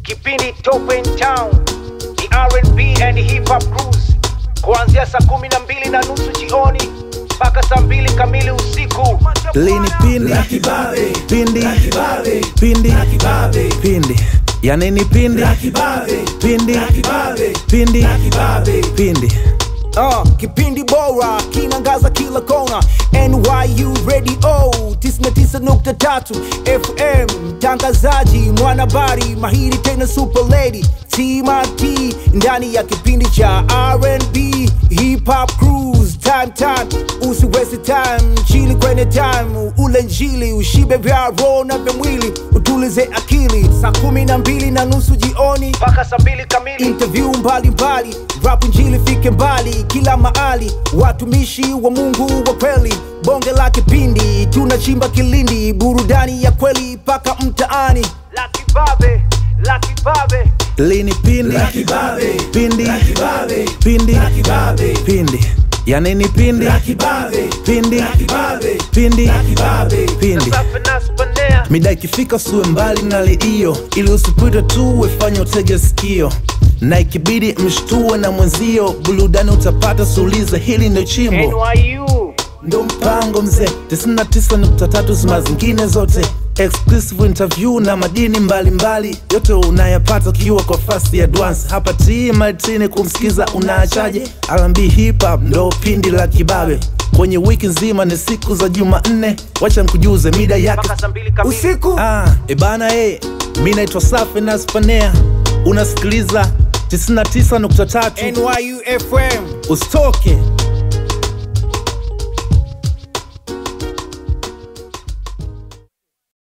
Kipindi Top in Town, the R&B and hip hop cruise, kuanzia saa 12:30 jioni mpaka saa 2 kamili usiku. Lini pindi la kibabe, pindi la kibabe, pindi la kibabe, pindi ya nini pindi la kibabe, pindi la kibabe, pindi la kibabe, pindi kipindi bora kinangaza kila kona. NYU Radio 99.3 FM, tangazaji mwanabari mahiri tena super lady TMT ndani ya kipindi cha R&B hip hop cruise. Time usiwezi time, chili kwenye time, ule njili ushibe vya roho na vya mwili, utulize akili. Saa 12:30 jioni mpaka saa 2 kamili. Interview mbalimbali, rap njili fike mbali kila mahali, watumishi wa Mungu wa kweli. Bonge la kipindi tunachimba kilindi, burudani ya kweli paka mtaani. La kibabe, la kibabe. Lini pindi la kibabe, pindi la kibabe, pindi la kibabe, pindi ya nini pindi la kibabe, pindi la kibabe, pindi la kibabe, pindi Safi na Spanea. mida ikifika suwe mbali na liio, ili usipite tu wefanya utege sikio, na ikibidi mshtue na mwenzio, burudani utapata suulize hili ndio chimbo. NYU Ndo mpango mzee 99.3 zima zingine zote, exclusive interview na madini mbalimbali, yote unayapata kiwa kwa fast advance. Hapa Martini kumsikiza unaachaje? R&B hip hop ndo pindi la kibabe, kwenye wiki nzima ni siku za Jumanne. Wacha nikujuze mida yake mpaka saa 2 kamili usiku. Ebana mimi naitwa Safi na Spanea, unasikiliza 99.3 NYU FM. usitoke.